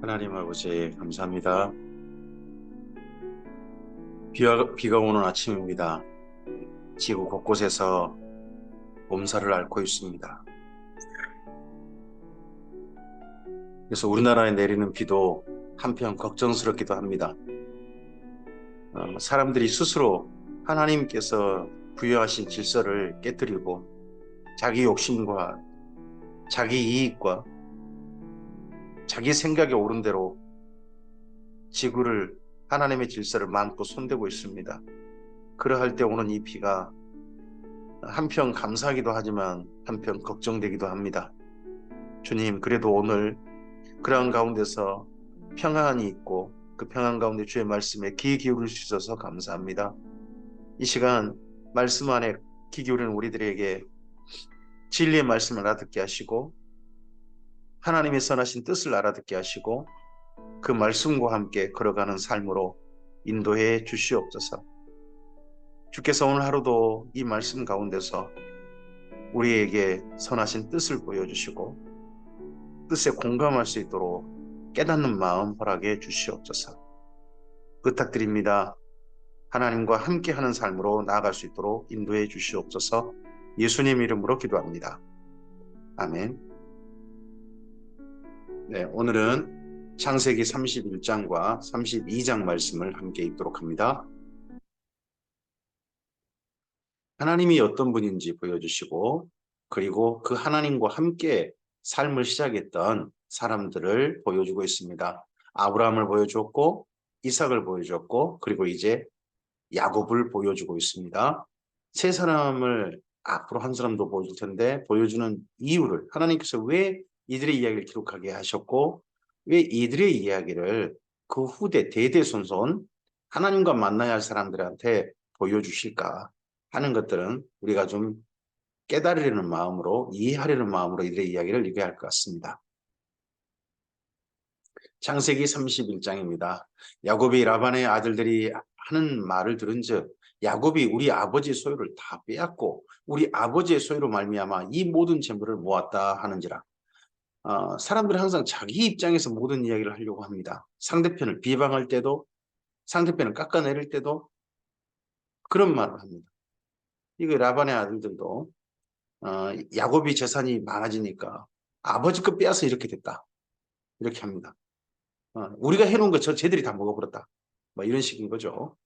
하나님 아버지 감사합니다. 비가 오는 아침입니다. 지구 곳곳에서 몸살을 앓고 있습니다. 그래서 우리나라에 내리는 비도 한편 걱정스럽기도 합니다. 사람들이 스스로 하나님께서 부여하신 질서를 깨뜨리고 자기 욕심과 자기 이익과 자기 생각에 옳은 대로 지구를 하나님의 질서를 많고 손대고 있습니다. 그러할 때 오는 이 비가 한편 감사하기도 하지만 한편 걱정되기도 합니다. 주님, 그래도 오늘 그러한 가운데서 평안이 있고 그 평안 가운데 주의 말씀에 귀 기울일 수 있어서 감사합니다. 이 시간 말씀 안에 귀 기울이는 우리들에게 진리의 말씀을 알아듣게 하시고 하나님의 선하신 뜻을 알아듣게 하시고 그 말씀과 함께 걸어가는 삶으로 인도해 주시옵소서. 주께서 오늘 하루도 이 말씀 가운데서 우리에게 선하신 뜻을 보여주시고 뜻에 공감할 수 있도록 깨닫는 마음 허락해 주시옵소서. 부탁드립니다. 하나님과 함께하는 삶으로 나아갈 수 있도록 인도해 주시옵소서. 예수님 이름으로 기도합니다. 아멘. 네, 오늘은 창세기 31장과 32장 말씀을 함께 읽도록 합니다. 하나님이 어떤 분인지 보여주시고 그리고 그 하나님과 함께 삶을 시작했던 사람들을 보여주고 있습니다. 아브라함을 보여주었고 이삭을 보여주었고 그리고 이제 야곱을 보여주고 있습니다. 세 사람을 앞으로 한 사람도 보여줄 텐데 보여주는 이유를 하나님께서 왜 이들의 이야기를 기록하게 하셨고 왜 이들의 이야기를 그 후대 대대손손 하나님과 만나야 할 사람들한테 보여주실까 하는 것들은 우리가 좀 깨달으려는 마음으로 이해하려는 마음으로 이들의 이야기를 읽어야 할 것 같습니다. 창세기 31장입니다. 야곱이 라반의 아들들이 하는 말을 들은즉 야곱이 우리 아버지의 소유를 다 빼앗고 우리 아버지의 소유로 말미암아 이 모든 재물을 모았다 하는지라. 사람들은 항상 자기 입장에서 모든 이야기를 하려고 합니다. 상대편을 비방할 때도 상대편을 깎아내릴 때도 그런 말을 합니다. 이거 라반의 아들들도 야곱이 재산이 많아지니까 아버지 거 빼앗아 이렇게 됐다. 이렇게 합니다. 우리가 해놓은 거 쟤들이 다 먹어버렸다. 뭐 이런 식인 거죠.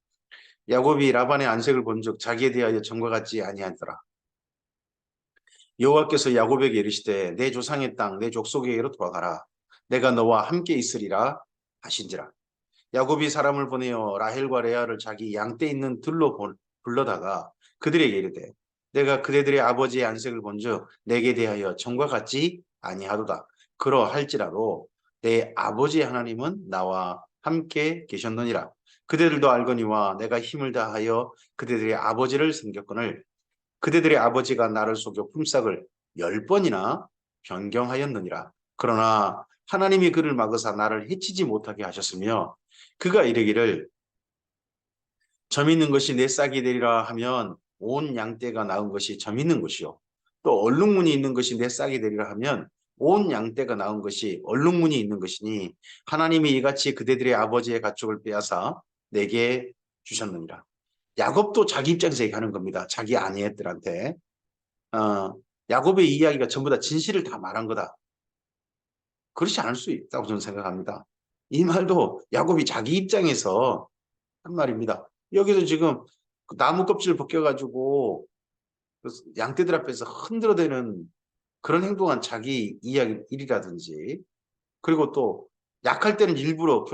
야곱이 라반의 안색을 본즉 자기에 대하여 전과 같지 아니하더라. 여호와께서 야곱에게 이르시되 내 조상의 땅 내 족속에게로 돌아가라. 내가 너와 함께 있으리라 하신지라. 야곱이 사람을 보내어 라헬과 레아를 자기 양떼 있는 들로 불러다가 그들에게 이르되 내가 그대들의 아버지의 안색을 본즉 내게 대하여 전과 같지 아니하도다. 그러할지라도 내 아버지의 하나님은 나와 함께 계셨느니라. 그대들도 알거니와 내가 힘을 다하여 그대들의 아버지를 섬겼거늘 그대들의 아버지가 나를 속여 품삯을 10번이나 변경하였느니라. 그러나 하나님이 그를 막으사 나를 해치지 못하게 하셨으며 그가 이르기를 점 있는 것이 내 싹이 되리라 하면 온 양떼가 낳은 것이 점 있는 것이요 또 얼룩무늬 있는 것이 내 싹이 되리라 하면 온 양떼가 낳은 것이 얼룩무늬 있는 것이니 하나님이 이같이 그대들의 아버지의 가축을 빼앗아 내게 주셨느니라. 야곱도 자기 입장에서 얘기하는 겁니다. 자기 아내들한테. 야곱의 이야기가 전부 다 진실을 다 말한 거다. 그렇지 않을 수 있다고 저는 생각합니다. 이 말도 야곱이 자기 입장에서 한 말입니다. 여기서 지금 그 나무 껍질을 벗겨가지고 양떼들 앞에서 흔들어대는 그런 행동한 자기 이야기 일이라든지 그리고 또 약할 때는 일부러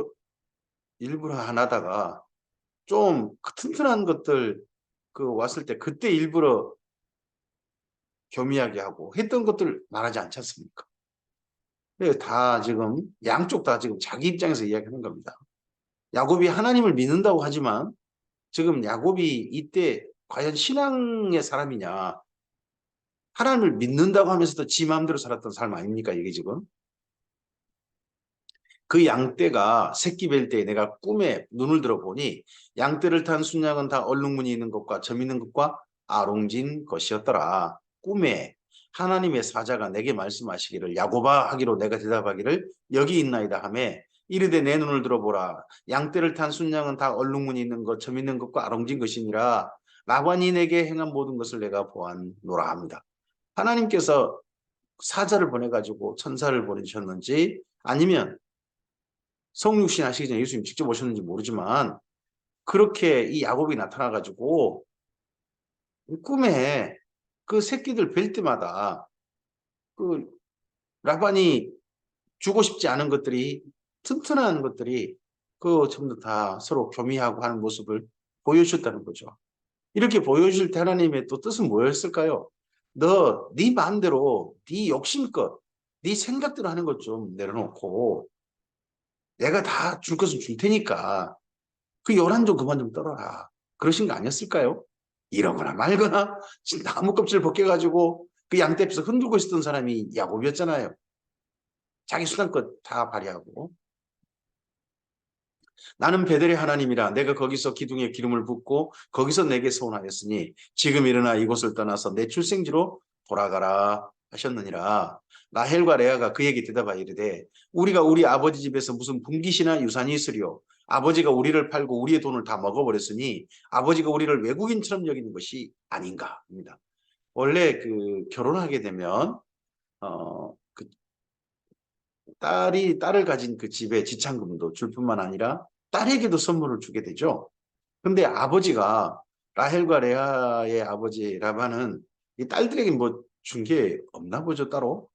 안 하다가 좀 튼튼한 것들 그 왔을 때 그때 일부러 교미하게 하고 했던 것들 말하지 않지 않습니까? 다 지금 양쪽 다 지금 자기 입장에서 이야기하는 겁니다. 야곱이 하나님을 믿는다고 하지만 지금 야곱이 이때 과연 신앙의 사람이냐 하나님을 믿는다고 하면서도 지 마음대로 살았던 삶 아닙니까 이게 지금? 그 양떼가 새끼 뵐 때 내가 꿈에 눈을 들어보니 양떼를 탄 순양은 다 얼룩무늬 있는 것과 점 있는 것과 아롱진 것이었더라. 꿈에 하나님의 사자가 내게 말씀하시기를 야곱아 하기로 내가 대답하기를 여기 있나이다 하매 이르되 내 눈을 들어보라 양떼를 탄 순양은 다 얼룩무늬 있는 것 점 있는 것과 아롱진 것이니라 라반이 내게 행한 모든 것을 내가 보았노라 합니다. 하나님께서 사자를 보내가지고 천사를 보내주셨는지 아니면 성육신 하시기 전에 예수님 직접 오셨는지 모르지만 그렇게 이 야곱이 나타나가지고 꿈에 그 새끼들 뵐 때마다 그 라반이 주고 싶지 않은 것들이 튼튼한 것들이 그 전부 다 서로 교미하고 하는 모습을 보여주셨다는 거죠. 이렇게 보여줄 때 하나님의 또 뜻은 뭐였을까요? 네 마음대로 네 욕심껏 네 생각대로 하는 것 좀 내려놓고 내가 다 줄 것은 줄 테니까 그 요란 좀 그만 좀 떨어라. 그러신 거 아니었을까요? 이러거나 말거나 나무 껍질 벗겨가지고 그 양떼 앞에서 흔들고 있었던 사람이 야곱이었잖아요. 자기 수단껏 다 발휘하고 나는 베델의 하나님이라 내가 거기서 기둥에 기름을 붓고 거기서 내게 소원하였으니 지금 일어나 이곳을 떠나서 내 출생지로 돌아가라 하셨느니라. 라헬과 레아가 그에게 대답하여 이르되 우리가 우리 아버지 집에서 무슨 분깃이나 유산이 있으리요 아버지가 우리를 팔고 우리의 돈을 다 먹어버렸으니 아버지가 우리를 외국인처럼 여기는 것이 아닌가 합니다. 원래 그 결혼하게 되면 그 딸을 가진 그 집에 지참금도 줄 뿐만 아니라 딸에게도 선물을 주게 되죠. 근데 아버지가 라헬과 레아의 아버지 라반은 이 딸들에게 뭐 준 게 없나 보죠, 따로.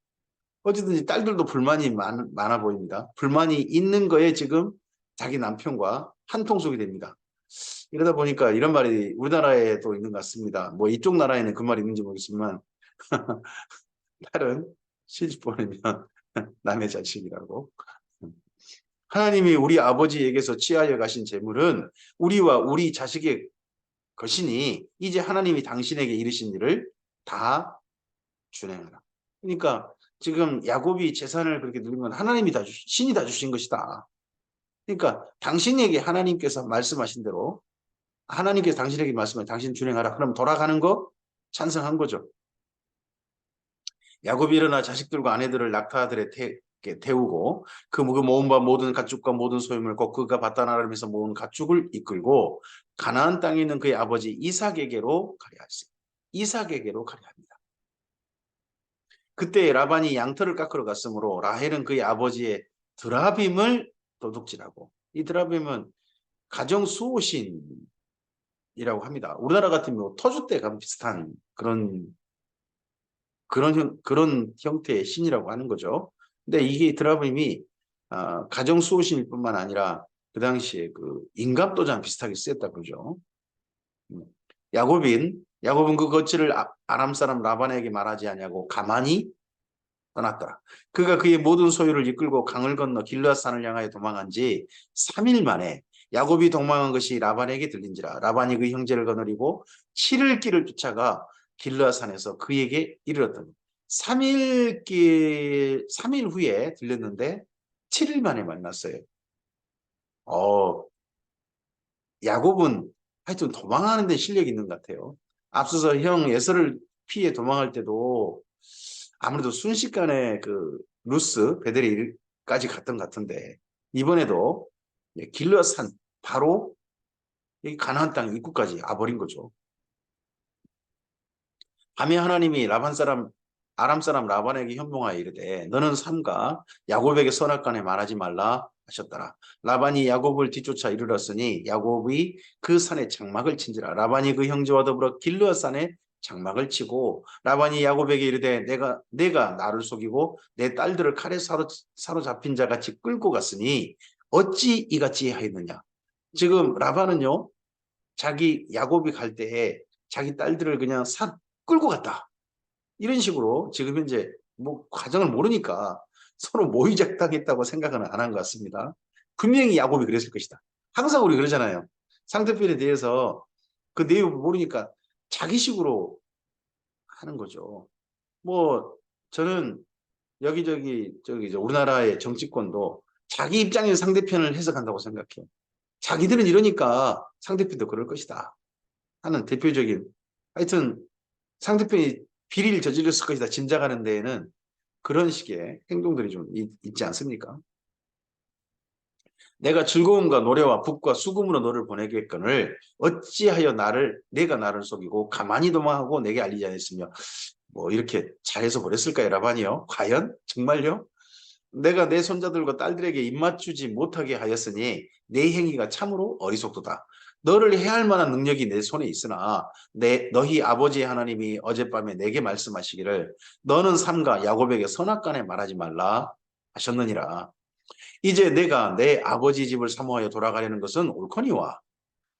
어쨌든지 딸들도 불만이 많아 보입니다. 불만이 있는 거에 지금 자기 남편과 한통속이 됩니다. 이러다 보니까 이런 말이 우리나라에도 있는 것 같습니다. 뭐 이쪽 나라에는 그 말이 있는지 모르겠지만 딸은 시집 보내면 남의 자식이라고. 하나님이 우리 아버지에게서 취하여 가신 재물은 우리와 우리 자식의 것이니 이제 하나님이 당신에게 이르신 일을 다 준행하라. 그러니까 지금 야곱이 재산을 그렇게 누린 건 하나님이 신이 다 주신 것이다. 그러니까 당신에게 하나님께서 말씀하신 대로 하나님께서 당신에게 말씀하신 당신 준행하라. 그럼 돌아가는 거 찬성한 거죠. 야곱이 일어나 자식들과 아내들을 낙타들에 태우고 그 모은 바 모든 가축과 모든 소유물 곧 그가 바다 나라면서 모은 가축을 이끌고 가나안 땅에 있는 그의 아버지 이삭에게로 가려 하였어요. 이삭에게로 가려 합니다. 그때 라반이 양털을 깎으러 갔으므로 라헬은 그의 아버지의 드라빔을 도둑질하고 이 드라빔은 가정 수호신이라고 합니다. 우리나라 같으면 뭐 터줏대감 비슷한 그런 형태의 신이라고 하는 거죠. 근데 이게 드라빔이 가정 수호신일 뿐만 아니라 그 당시에 그 인감도장 비슷하게 쓰였다 그러죠. 야곱은 그 거취를 아람 사람 라반에게 말하지 아니하고 가만히 떠났더라. 그가 그의 모든 소유를 이끌고 강을 건너 길르앗산을 향하여 도망한 지 3일 만에 야곱이 도망한 것이 라반에게 들린지라. 라반이 그 형제를 거느리고 7일 길을 쫓아가 길르앗산에서 그에게 이르렀더니 3일 후에 들렸는데 7일 만에 만났어요. 야곱은 하여튼 도망하는 데 실력이 있는 것 같아요. 앞서서 형 에서를 피해 도망할 때도 아무래도 순식간에 그 루스 베델리까지 갔던 것 같은데 이번에도 길르앗산 바로 여기 가나안 땅 입구까지 와버린 거죠. 밤에 하나님이 아람 사람 라반에게 현몽하여 이르되 너는 삼가 야곱에게 선악간에 말하지 말라 하셨더라. 라반이 야곱을 뒤쫓아 이르렀으니 야곱이 그 산에 장막을 친지라. 라반이 그 형제와 더불어 길르앗산에 장막을 치고 라반이 야곱에게 이르되 내가 나를 속이고 내 딸들을 칼에 사로잡힌 자 같이 끌고 갔으니 어찌 이같이 하였느냐. 지금 라반은요 자기 야곱이 갈 때에 자기 딸들을 그냥 끌고 갔다. 이런 식으로 지금 현재 뭐 과정을 모르니까 서로 모의작당했다고 생각은 안 한 것 같습니다. 분명히 야곱이 그랬을 것이다. 항상 우리 그러잖아요. 상대편에 대해서 그 내용을 모르니까 자기식으로 하는 거죠. 뭐 저는 여기저기 우리나라의 정치권도 자기 입장에서 상대편을 해석한다고 생각해요. 자기들은 이러니까 상대편도 그럴 것이다 하는 대표적인 하여튼 상대편이 비리를 저질렀을 것이다 짐작하는 데에는 그런 식의 행동들이 좀 있지 않습니까? 내가 즐거움과 노래와 북과 수금으로 너를 보내겠거늘 어찌하여 내가 나를 속이고 가만히 도망하고 내게 알리지 않았으며 뭐 이렇게 잘해서 보냈을까요, 라반이요? 과연? 정말요? 내가 내 손자들과 딸들에게 입맞추지 못하게 하였으니 내 행위가 참으로 어리석도다. 너를 해할 만한 능력이 내 손에 있으나 너희 아버지 하나님이 어젯밤에 내게 말씀하시기를 너는 삼가 야곱에게 선악간에 말하지 말라 하셨느니라. 이제 내가 내 아버지 집을 사모하여 돌아가려는 것은 옳거니와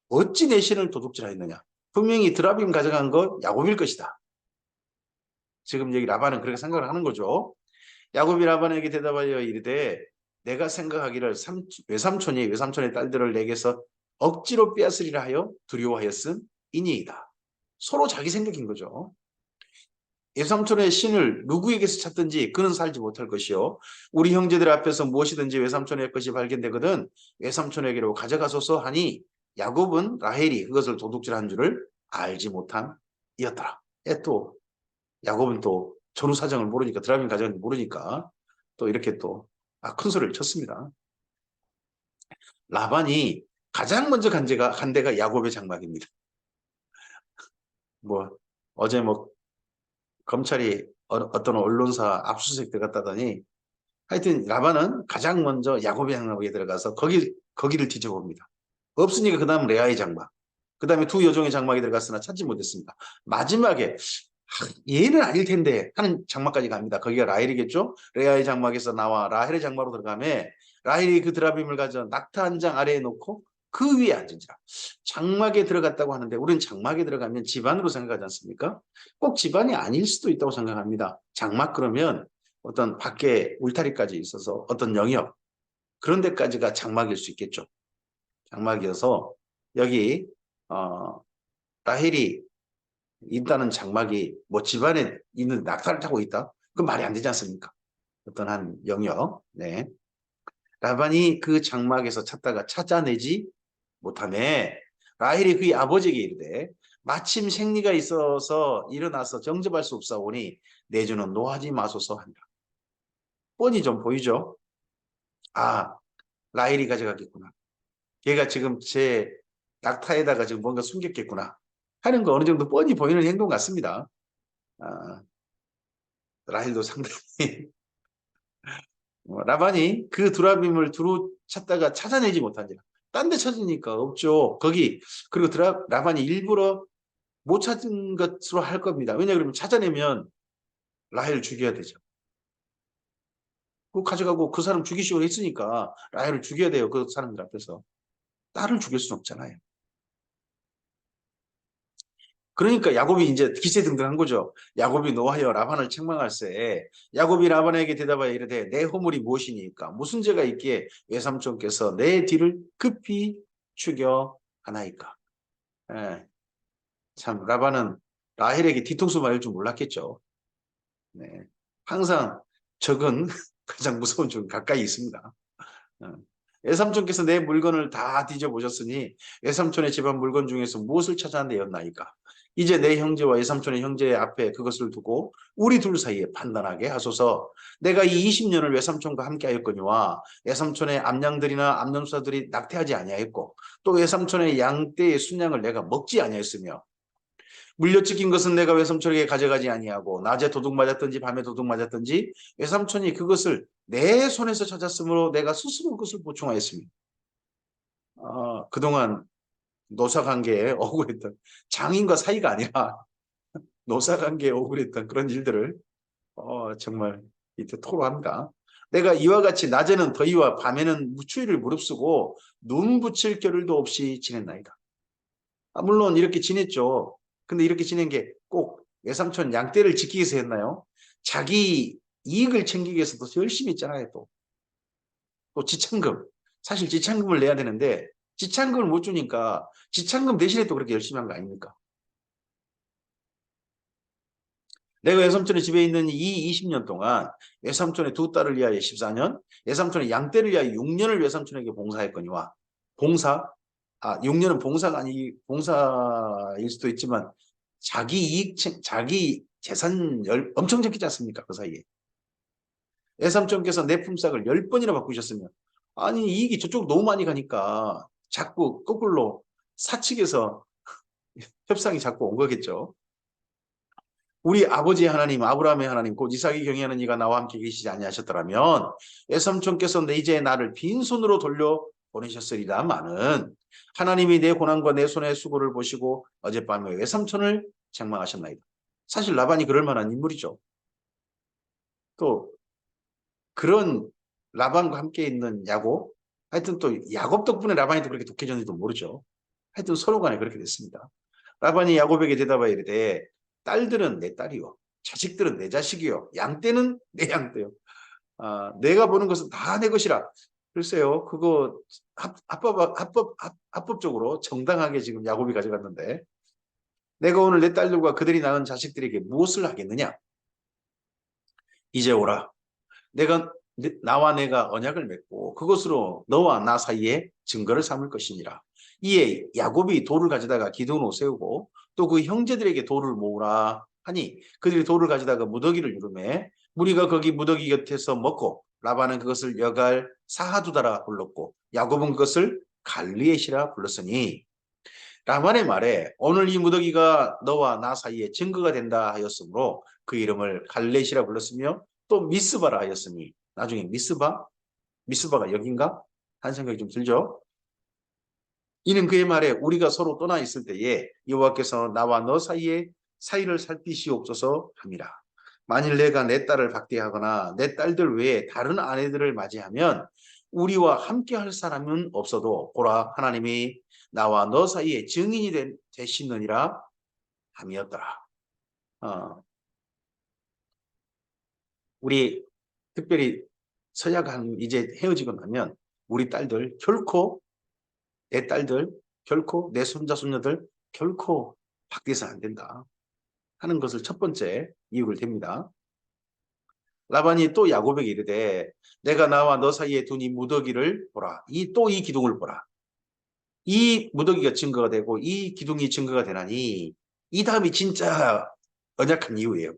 어찌 내 신을 도둑질하였느냐. 분명히 드라빔 가져간 것 야곱일 것이다. 지금 여기 라반은 그렇게 생각을 하는 거죠. 야곱이 라반에게 대답하여 이르되 내가 생각하기를 외삼촌의 딸들을 내게서 억지로 빼앗으리라 하여 두려워하였음 이니이다. 서로 자기 생각인 거죠. 외삼촌의 신을 누구에게서 찾든지 그는 살지 못할 것이요. 우리 형제들 앞에서 무엇이든지 외삼촌의 것이 발견되거든 외삼촌에게로 가져가소서 하니 야곱은 라헬이 그것을 도둑질한 줄을 알지 못함이었더라. 또 야곱은 또 전후 사정을 모르니까 드라빔 가져간지 모르니까 또 이렇게 또 큰 소리를 쳤습니다. 라반이 가장 먼저 간 데가 야곱의 장막입니다. 뭐 어제 뭐 검찰이 어떤 언론사 압수수색 들어갔다더니 하여튼 라반은 가장 먼저 야곱의 장막에 들어가서 거기를 뒤져봅니다. 없으니까 그 다음 레아의 장막, 그 다음에 두 여종의 장막에 들어갔으나 찾지 못했습니다. 마지막에 얘는 아닐 텐데 하는 장막까지 갑니다. 거기가 라헬이겠죠. 레아의 장막에서 나와 라헬의 장막으로 들어가면 라헬이 그 드라빔을 가져 낙타 한 장 아래에 놓고 그 위에 앉은지라. 장막에 들어갔다고 하는데 우리는 장막에 들어가면 집안으로 생각하지 않습니까? 꼭 집안이 아닐 수도 있다고 생각합니다. 장막 그러면 어떤 밖에 울타리까지 있어서 어떤 영역 그런 데까지가 장막일 수 있겠죠. 장막이어서 여기 라헬이 있다는 장막이 뭐 집안에 있는 낙타를 타고 있다? 그건 말이 안 되지 않습니까? 어떤 한 영역. 네. 라반이 그 장막에서 찾다가 찾아내지 못하네. 라헬이 그의 아버지에게 이르되 마침 생리가 있어서 일어나서 정접할 수 없사오니 내주는 노하지 마소서 한다. 뻔히 좀 보이죠? 아, 라헬이 가져갔겠구나. 걔가 지금 제 낙타에다가 지금 뭔가 숨겼겠구나 하는 거 어느 정도 뻔히 보이는 행동 같습니다. 아, 라헬도 상당히 라반이 그 두라빔을 두루 찾다가 찾아내지 못한지라. 딴 데 찾으니까 없죠. 그리고 라반이 일부러 못 찾은 것으로 할 겁니다. 왜냐 그러면 찾아내면 라헬을 죽여야 되죠. 그거 가져가고 그 사람 죽이시고 했으니까 라헬을 죽여야 돼요. 그 사람들 앞에서. 딸을 죽일 수는 없잖아요. 그러니까 야곱이 이제 기세등등한 거죠. 야곱이 노하여 라반을 책망할세. 야곱이 라반에게 대답하여 이르되 내 허물이 무엇이니까 무슨 죄가 있기에 외삼촌께서 내 뒤를 급히 죽여 하나이까. 예, 참 라반은 라헬에게 뒤통수 맞을 줄 몰랐겠죠. 네. 항상 적은 가장 무서운 적은 가까이 있습니다. 외삼촌께서 내 물건을 다 뒤져보셨으니 외삼촌의 집안 물건 중에서 무엇을 찾아내었나이까. 이제 내 형제와 외삼촌의 형제 앞에 그것을 두고 우리 둘 사이에 판단하게 하소서. 내가 이 20년을 외삼촌과 함께 하였거니와 외삼촌의 암양들이나 암염소들이 낙태하지 아니하였고 또 외삼촌의 양떼의 순양을 내가 먹지 아니하였으며 물려찍힌 것은 내가 외삼촌에게 가져가지 아니하고 낮에 도둑 맞았든지 밤에 도둑 맞았든지 외삼촌이 그것을 내 손에서 찾았으므로 내가 스스로 그것을 보충하였습니다. 그동안 노사관계에 억울했던 장인과 사이가 아니라 노사관계에 억울했던 그런 일들을 정말 이때 토로합니다. 내가 이와 같이 낮에는 더위와 밤에는 추위를 무릅쓰고 눈 붙일 겨를도 없이 지냈나이다. 물론 이렇게 지냈죠. 근데 이렇게 지낸 게 꼭 외삼촌 양떼를 지키기 위해서 했나요? 자기 이익을 챙기기 위해서도 열심히 했잖아요. 또 지참금. 사실 지참금을 내야 되는데 지참금을 못 주니까 지참금 대신에 또 그렇게 열심히 한 거 아닙니까? 내가 외삼촌의 집에 있는 이 20년 동안 외삼촌의 두 딸을 위하여 14년, 외삼촌의 양떼를 위하여 6년을 외삼촌에게 봉사했거니와 6년은 봉사가 아니 봉사일 수도 있지만 자기 재산 엄청 적히지 않습니까? 그 사이에. 외삼촌께서 내 품삯을 10번이나 바꾸셨으면 아니 이익이 저쪽 너무 많이 가니까 자꾸 거꾸로 사측에서 협상이 자꾸 온 거겠죠. 우리 아버지의 하나님 아브라함의 하나님 곧 이삭이 경외하는 이가 나와 함께 계시지 아니하셨더라면 외삼촌께서 이제 나를 빈손으로 돌려 보내셨으리다마는 하나님이 내 고난과 내 손의 수고를 보시고 어젯밤에 외삼촌을 책망하셨나이다. 사실 라반이 그럴 만한 인물이죠. 또 그런 라반과 함께 있는 야곱, 하여튼 또 야곱 덕분에 라반이 또 그렇게 독해졌는지도 모르죠. 하여튼 서로 간에 그렇게 됐습니다. 라반이 야곱에게 대답하여 이르되 딸들은 내 딸이요 자식들은 내 자식이요 양떼는 내 양떼요. 내가 보는 것은 다 내 것이라. 글쎄요 그거 합법적으로 정당하게 지금 야곱이 가져갔는데 내가 오늘 내 딸들과 그들이 낳은 자식들에게 무엇을 하겠느냐. 이제 오라. 나와 내가 언약을 맺고 그것으로 너와 나 사이에 증거를 삼을 것이니라. 이에 야곱이 돌을 가져다가 기둥으로 세우고 또 그 형제들에게 돌을 모으라 하니 그들이 돌을 가져다가 무더기를 유름해 무리가 거기 무더기 곁에서 먹고 라반은 그것을 여갈 사하두다라 불렀고 야곱은 그것을 갈리엣이라 불렀으니 라반의 말에 오늘 이 무더기가 너와 나 사이에 증거가 된다 하였으므로 그 이름을 갈렛이라 불렀으며 또 미스바라 하였으니 나중에 미스바가 여긴가? 한 생각이 좀 들죠. 이는 그의 말에 우리가 서로 떠나 있을 때에 여호와께서 나와 너 사이에 사이를 살피시옵소서 함이라. 만일 내가 내 딸을 박대하거나 내 딸들 외에 다른 아내들을 맞이하면 우리와 함께 할 사람은 없어도 보라 하나님이 나와 너 사이에 증인이 되시느니라 함이었더라. 우리 특별히 서약한 이제 헤어지고 나면 우리 딸들 결코 내 딸들 결코 내 손자 손녀들 결코 박대서 안 된다 하는 것을 첫 번째 이유를 댑니다. 라반이 또 야곱에게 이르되 내가 나와 너 사이에 둔 이 무더기를 보라. 이 기둥을 보라. 이 무더기가 증거가 되고 이 기둥이 증거가 되나니 이 다음이 진짜 언약한 이유예요.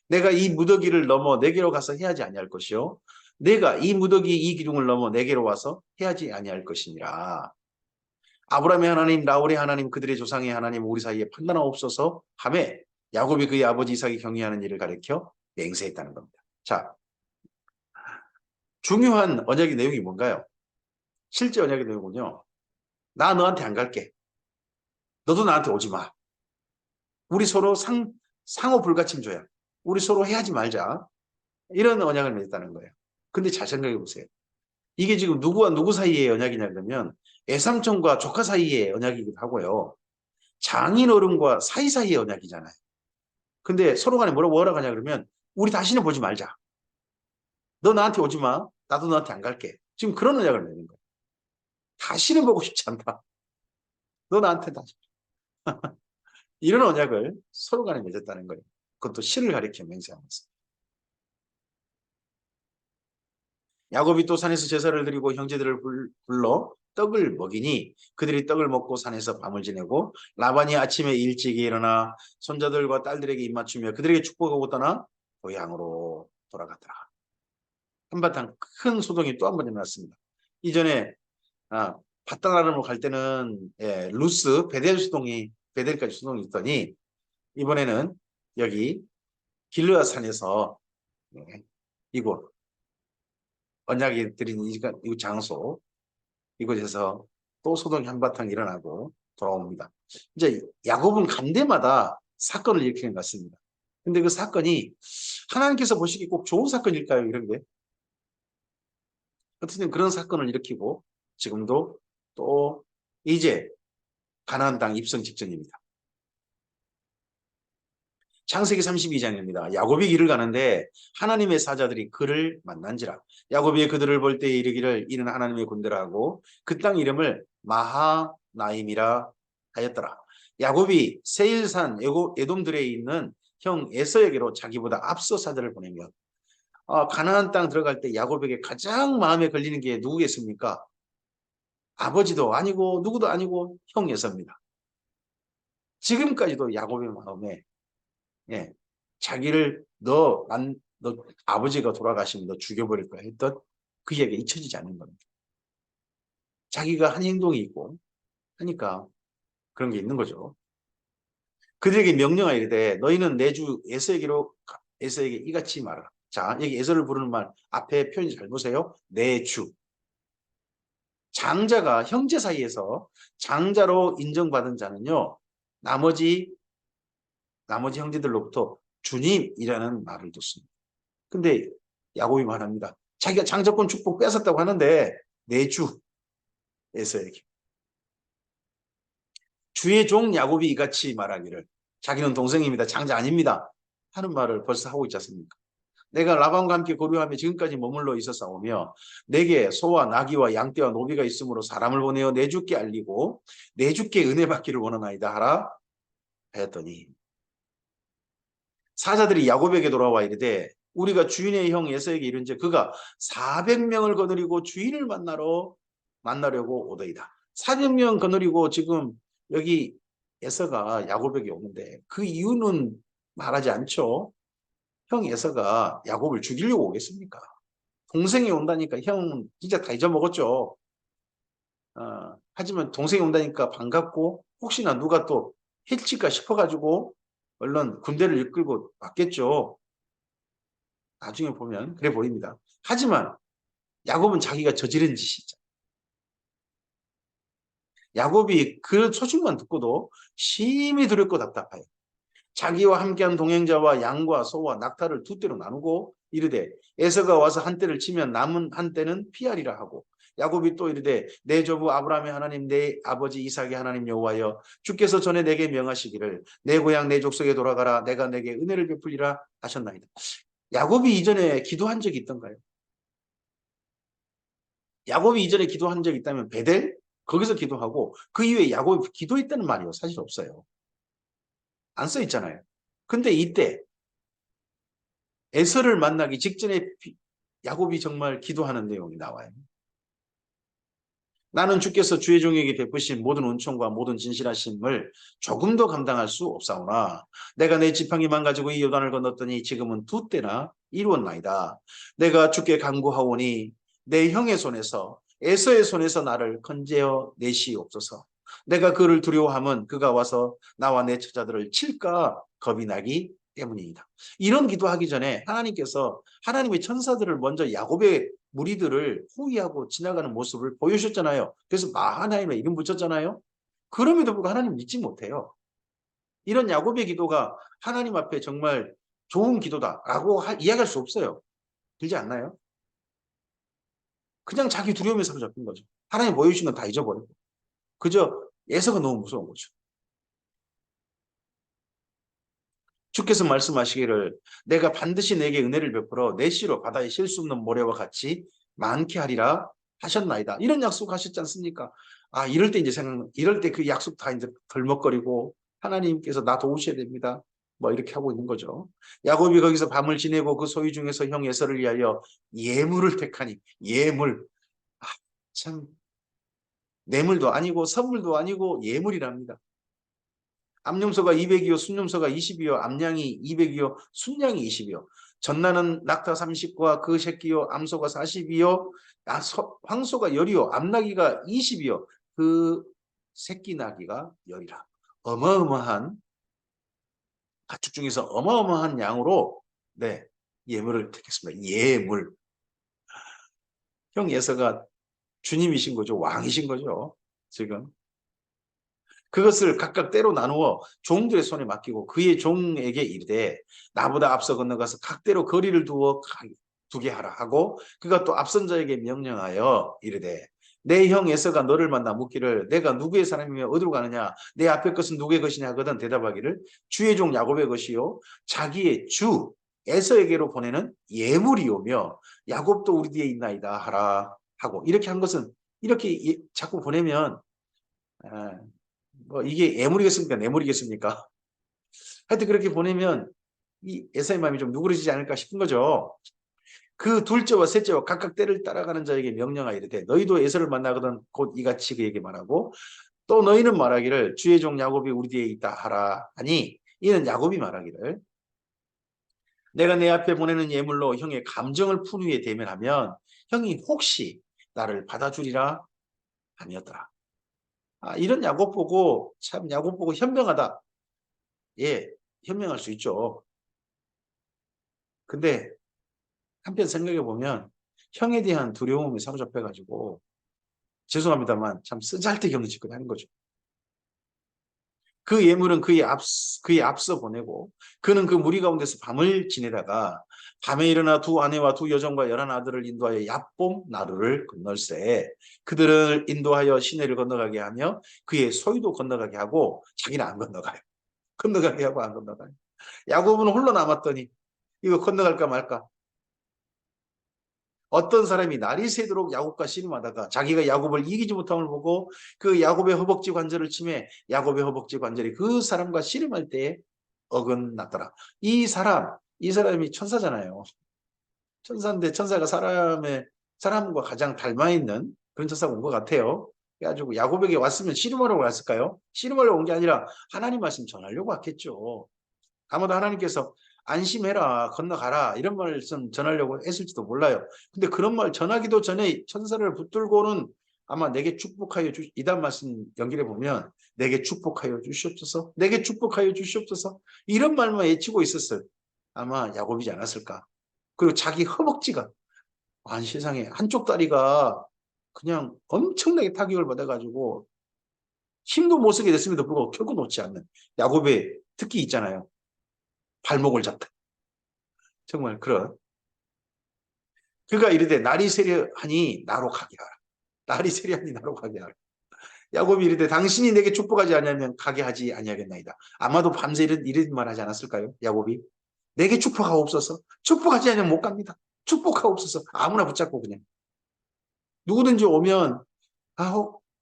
내가 이 무더기를 넘어 내게로 가서 해야지 아니할 것이요 내가 이 무더기 이 기둥을 넘어 내게로 와서 해야지 아니할 것이니라. 아브라함의 하나님 라울의 하나님 그들의 조상의 하나님 우리 사이에 판단하옵소서 하며 야곱이 그의 아버지 이삭이 경외하는 일을 가리켜 맹세했다는 겁니다. 자, 중요한 언약의 내용이 뭔가요? 실제 언약의 내용은요. 나 너한테 안 갈게. 너도 나한테 오지 마. 우리 서로 상호 불가침조야. 우리 서로 해하지 말자. 이런 언약을 맺었다는 거예요. 근데 잘 생각해 보세요. 이게 지금 누구와 누구 사이의 언약이냐 그러면 애삼촌과 조카 사이의 언약이기도 하고요. 장인어른과 사이사이의 언약이잖아요. 근데 서로 간에 뭐라고 허락하냐 그러면 우리 다시는 보지 말자. 너 나한테 오지 마. 나도 너한테 안 갈게. 지금 그런 언약을 맺는 거예요. 다시는 보고 싶지 않다. 너 나한테 다시. 이런 언약을 서로 간에 맺었다는 거예요. 그것도 실을 가리켜 맹세하면서. 야곱이 또 산에서 제사를 드리고 형제들을 불러 떡을 먹이니 그들이 떡을 먹고 산에서 밤을 지내고 라반이 아침에 일찍 일어나 손자들과 딸들에게 입맞추며 그들에게 축복하고 떠나 고향으로 돌아갔더라. 한바탕 큰 소동이 또 한 번 일어났습니다. 이전에 바다나름으로 갈 때는 루스 베델까지 소동이 있더니 이번에는 여기 길르앗 산에서 이곳 언약이 드린 이 장소 이곳에서 또 소동이 한바탕 일어나고 돌아옵니다. 이제 야곱은 간 데마다 사건을 일으키는 것 같습니다. 근데 그 사건이 하나님께서 보시기 꼭 좋은 사건일까요? 이런 게. 어쨌든 그런 사건을 일으키고 지금도 또 이제 가나안 땅 입성 직전입니다. 창세기 32장입니다. 야곱이 길을 가는데 하나님의 사자들이 그를 만난지라. 야곱이 그들을 볼 때 이르기를 이는 하나님의 군대라 하고 그 땅 이름을 마하나임이라 하였더라. 야곱이 세일산 에돔들에 있는 형 에서에게로 자기보다 앞서 사자를 보내며 가나안 땅 들어갈 때 야곱에게 가장 마음에 걸리는 게 누구겠습니까? 아버지도 아니고 누구도 아니고 형 에서입니다. 지금까지도 야곱의 마음에 자기를 너 아버지가 돌아가시면 너 죽여버릴 거야 했던 그 이야기가 잊혀지지 않는 겁니다. 자기가 한 행동이 있고 하니까 그런 게 있는 거죠. 그들에게 명령하여 이르되 너희는 내 주 에서에게 이같이 말하라. 자, 여기 에서를 부르는 말 앞에 표현 잘 보세요. 내 주. 장자가 형제 사이에서 장자로 인정받은 자는요. 나머지 형제들로부터 주님이라는 말을 듣습니다. 근데 야곱이 말합니다. 자기가 장자권 축복 뺏었다고 하는데 내 주 에서에게. 주의 종 야곱이 이같이 말하기를 자기는 동생입니다. 장자 아닙니다. 하는 말을 벌써 하고 있지 않습니까? 내가 라반과 함께 거류하며 지금까지 머물러 있었사오며 내게 소와 나귀와 양떼와 노비가 있으므로 사람을 보내어 내 주께 알리고 내 주께 은혜 받기를 원하나이다 하라 하였더니 사자들이 야곱에게 돌아와 이르되 우리가 주인의 형 에서에게 이른즉 그가 400명을 거느리고 주인을 만나려고 오더이다. 400명 거느리고 지금 여기 에서가 야곱에게 오는데 그 이유는 말하지 않죠. 형 에서가 야곱을 죽이려고 오겠습니까? 동생이 온다니까 형은 진짜 다 잊어먹었죠. 하지만 동생이 온다니까 반갑고 혹시나 누가 또 해칠까 싶어가지고 얼른 군대를 이끌고 왔겠죠. 나중에 보면 그래 보입니다. 하지만 야곱은 자기가 저지른 짓이죠. 야곱이 그 소식만 듣고도 심히 두렵고 답답해요. 자기와 함께한 동행자와 양과 소와 낙타를 두 떼로 나누고 이르되 에서가 와서 한 떼를 치면 남은 한 떼는 피하리라 하고 야곱이 또 이르되 내 조부 아브라함의 하나님 내 아버지 이삭의 하나님 여호와여 주께서 전에 내게 명하시기를 내 고향 내 족속에 돌아가라 내가 내게 은혜를 베풀리라 하셨나이다. 야곱이 이전에 기도한 적이 있던가요? 야곱이 이전에 기도한 적이 있다면 베델? 거기서 기도하고 그 이후에 야곱이 기도했다는 말이요 사실 없어요. 안 써 있잖아요. 근데 이때 에서를 만나기 직전에 야곱이 정말 기도하는 내용이 나와요. 나는 주께서 주의 종에게 베푸신 모든 은총과 모든 진실하심을 조금도 감당할 수 없사오나 내가 내 지팡이만 가지고 이 요단을 건넜더니 지금은 두 때나 이루었나이다. 내가 주께 간구하오니 내 형의 손에서 에서의 손에서 나를 건재어 내시옵소서. 내가 그를 두려워함은 그가 와서 나와 내 처자들을 칠까 겁이 나기 때문이다. 이런 기도하기 전에 하나님께서 하나님의 천사들을 먼저 야곱의 무리들을 호위하고 지나가는 모습을 보여주셨잖아요. 그래서 마하나임에 이름 붙였잖아요. 그럼에도 불구하고 하나님 믿지 못해요. 이런 야곱의 기도가 하나님 앞에 정말 좋은 기도다라고 이야기할 수 없어요. 들지 않나요? 그냥 자기 두려움에 사로잡힌 거죠. 하나님 보여주신 건 다 잊어버리고. 그저 예서가 너무 무서운 거죠. 주께서 말씀하시기를 내가 반드시 내게 은혜를 베풀어 내 씨로 바다에 실 수 없는 모래와 같이 많게 하리라 하셨나이다. 이런 약속 하셨지 않습니까? 이럴 때 이제 이럴 때 그 약속 다 이제 덜먹거리고 하나님께서 나 도우셔야 됩니다. 뭐 이렇게 하고 있는 거죠. 야곱이 거기서 밤을 지내고 그 소위 중에서 형 에서를 위하여 예물을 택하니 예물. 참 뇌물도 아니고 선물도 아니고 예물이랍니다. 암염소가 200이요 순염소가 20이요 암양이 200이요 순양이 20이요 전나는 낙타 30과 그 새끼요 암소가 40이요 황소가 10이요 암나기가 20이요 그 새끼 나기가 10이라. 어마어마한 가축 중에서 어마어마한 양으로 네 예물을 택했습니다. 예물. 형 예서가 주님이신 거죠. 왕이신 거죠. 지금. 그것을 각각 때로 나누어 종들의 손에 맡기고 그의 종에게 이르되 나보다 앞서 건너가서 각대로 거리를 두게 하라 하고 그가 또 앞선 자에게 명령하여 이르되 내 형 에서가 너를 만나 묻기를 내가 누구의 사람이며 어디로 가느냐 내 앞에 것은 누구의 것이냐 하거든 대답하기를 주의 종 야곱의 것이요 자기의 주 에서에게로 보내는 예물이오며 야곱도 우리 뒤에 있나이다 하라 하고 이렇게 한 것은 이렇게 자꾸 보내면 뭐 이게 애물이겠습니까? 뇌물이겠습니까? 하여튼 그렇게 보내면 이 에사의 마음이 좀 누그러지지 않을까 싶은 거죠. 그 둘째와 셋째와 각각 때를 따라가는 자에게 명령하여 이르되 너희도 에서를 만나거든 곧 이같이 그에게 말하고 또 너희는 말하기를 주의 종 야곱이 우리 뒤에 있다 하라 하니 이는 야곱이 말하기를 내가 내 앞에 보내는 예물로 형의 감정을 푼 후에 대면하면 형이 혹시 나를 받아주리라 아니었더라. 이런 야곱 보고 참 야곱 보고 현명하다. 예, 현명할 수 있죠. 근데 한편 생각해 보면 형에 대한 두려움이 사로잡혀가지고 죄송합니다만 참 쓰잘데기 없는 짓을 하는 거죠. 그 예물은 그에 앞서 보내고 그는 그 무리 가운데서 밤을 지내다가 밤에 일어나 두 아내와 두 여종과 11아들을 인도하여 얍봄 나루를 건널세 그들을 인도하여 시내를 건너가게 하며 그의 소유도 건너가게 하고 자기는 안 건너가요. 건너가게 하고 안 건너가요. 야곱은 홀로 남았더니 이거 건너갈까 말까. 어떤 사람이 날이 새도록 야곱과 씨름하다가 자기가 야곱을 이기지 못함을 보고 그 야곱의 허벅지 관절을 치매 야곱의 허벅지 관절이 그 사람과 씨름할 때에 어긋났더라. 이 사람이 천사잖아요. 천사인데 천사가 사람과 가장 닮아 있는 그런 천사가 온 것 같아요. 그래가지고 야곱에게 왔으면 씨름하려고 왔을까요? 씨름하려고 온 게 아니라 하나님 말씀 전하려고 왔겠죠. 아마도 하나님께서 안심해라, 건너가라 이런 말씀 전하려고 했을지도 몰라요. 근데 그런 말 전하기도 전에 천사를 붙들고는 아마 내게 축복하여 이단 말씀 연결해 보면 내게 축복하여 주시옵소서, 내게 축복하여 주시옵소서 이런 말만 외치고 있었어요. 아마 야곱이지 않았을까. 그리고 자기 허벅지가 세상에 한쪽 다리가 그냥 엄청나게 타격을 받아가지고 힘도 못 쓰게 됐음에도 불구하고 결코 놓지 않는 야곱의 특기 있잖아요. 발목을 잡다. 정말 그런. 그가 이르되 날이 세려하니 나로 가게 하라. 날이 세려하니 나로 가게 하라. 야곱이 이르되 당신이 내게 축복하지 않으면 가게 하지 아니하겠나이다. 아마도 밤새 이런 말 하지 않았을까요? 야곱이. 내게 축복하옵소서. 축복하지 않으면 못 갑니다. 축복하옵소서. 아무나 붙잡고 그냥. 누구든지 오면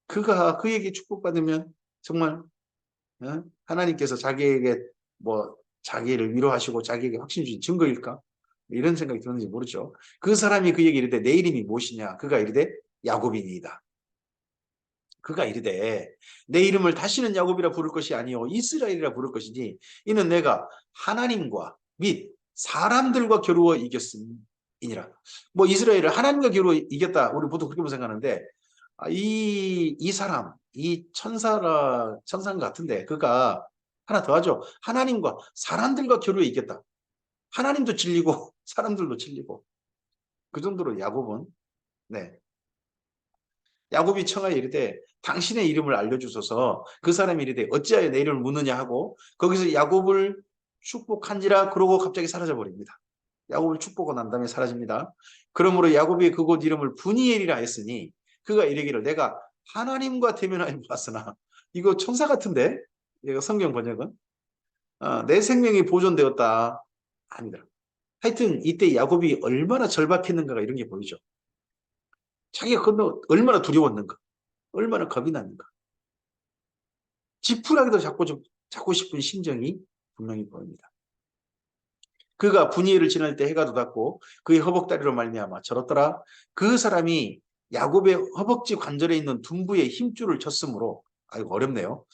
그가 그에게 축복받으면 정말 하나님께서 자기에게 자기를 위로하시고 자기에게 확신 주신 증거일까? 이런 생각이 드는지 모르죠. 그 사람이 그에게 이르되 내 이름이 무엇이냐? 그가 이르되 야곱이니이다. 그가 이르되 내 이름을 다시는 야곱이라 부를 것이 아니요 이스라엘이라 부를 것이니 이는 내가 하나님과 및 사람들과 겨루어 이겼음이니라. 이스라엘을 하나님과 겨루어 이겼다. 우리 보통 그렇게 생각하는데 이 사람, 이 천상 같은데 그가 하나 더 하죠. 하나님과 사람들과 겨루어 이겼다. 하나님도 질리고 사람들도 질리고 그 정도로 야곱은 네. 야곱이 청하여 이르되 당신의 이름을 알려주소서. 그 사람이 이르되 어찌하여 내 이름을 묻느냐 하고 거기서 야곱을 축복한지라 그러고 갑자기 사라져 버립니다. 야곱을 축복하고 난 다음에 사라집니다. 그러므로 야곱이 그곳 이름을 브니엘이라 했으니 그가 이르기를 내가 하나님과 대면하여 봤으나 이거 천사 같은데 이거 성경 번역은 내 생명이 보존되었다 아니더라. 하여튼 이때 야곱이 얼마나 절박했는가가 이런 게 보이죠. 자기가 얼마나 두려웠는가, 얼마나 겁이 났는가. 지푸라기도 잡고 싶은 심정이 분명히 보입니다. 그가 분이엘을 지날 때 해가 돋았고 그의 허벅다리로 말미암아 절었더라. 그 사람이 야곱의 허벅지 관절에 있는 둔부의 힘줄을 쳤으므로 아이고 어렵네요.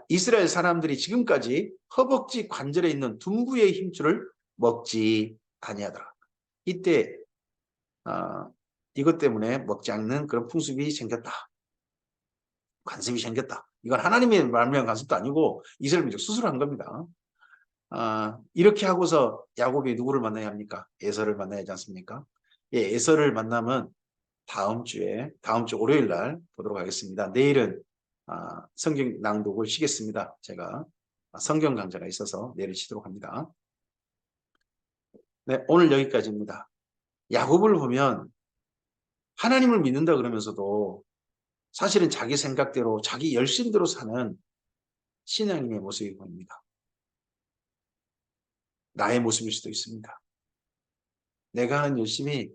이스라엘 사람들이 지금까지 허벅지 관절에 있는 둔부의 힘줄을 먹지 아니하더라. 이때 이것 때문에 먹지 않는 그런 풍습이 생겼다. 관습이 생겼다. 이건 하나님의 말미암은 관습도 아니고 이스라엘 민족 스스로 한 겁니다. 이렇게 하고서 야곱이 누구를 만나야 합니까? 에서를 만나야 하지 않습니까? 예, 에서를 만나면 다음 주 월요일 날 보도록 하겠습니다. 내일은 성경 낭독을 쉬겠습니다. 제가 성경 강좌가 있어서 내일 쉬도록 합니다. 네, 오늘 여기까지입니다. 야곱을 보면 하나님을 믿는다 그러면서도 사실은 자기 생각대로 자기 열심대로 사는 신앙인의 모습이 보입니다. 나의 모습일 수도 있습니다. 내가 하는 열심히,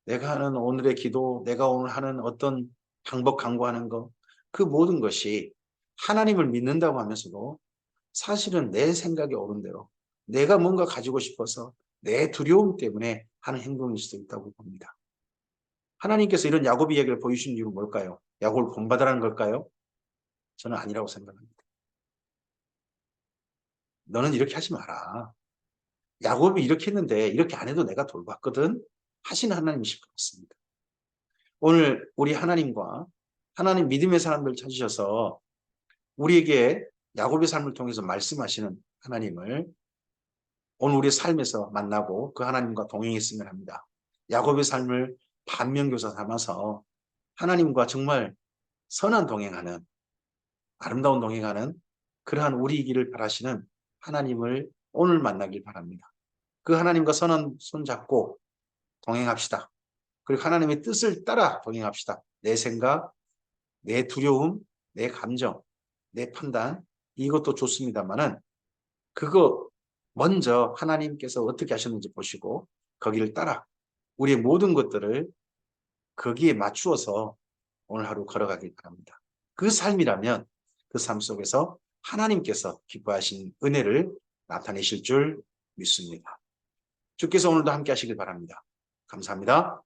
내가 하는 오늘의 기도, 내가 오늘 하는 어떤 방법 강구하는 것, 그 모든 것이 하나님을 믿는다고 하면서도 사실은 내 생각이 옳은 대로 내가 뭔가 가지고 싶어서 내 두려움 때문에 하는 행동일 수도 있다고 봅니다. 하나님께서 이런 야곱 이야기를 보여주신 이유는 뭘까요? 야곱을 본받으라는 걸까요? 저는 아니라고 생각합니다. 너는 이렇게 하지 마라. 야곱이 이렇게 했는데 이렇게 안 해도 내가 돌봤거든 하시는 하나님이실 것 같습니다. 오늘 우리 하나님과 하나님 믿음의 사람들 찾으셔서 우리에게 야곱의 삶을 통해서 말씀하시는 하나님을 오늘 우리의 삶에서 만나고 그 하나님과 동행했으면 합니다. 야곱의 삶을 반면교사 삼아서 하나님과 정말 선한 동행하는 아름다운 동행하는 그러한 우리이기를 바라시는 하나님을 오늘 만나길 바랍니다. 그 하나님과 선한 손잡고 동행합시다. 그리고 하나님의 뜻을 따라 동행합시다. 내 생각, 내 두려움, 내 감정, 내 판단 이것도 좋습니다만은 그거 먼저 하나님께서 어떻게 하셨는지 보시고 거기를 따라 우리의 모든 것들을 거기에 맞추어서 오늘 하루 걸어가길 바랍니다. 그 삶이라면 그 삶 속에서 하나님께서 기뻐하신 은혜를 나타내실 줄 믿습니다. 주께서 오늘도 함께 하시길 바랍니다. 감사합니다.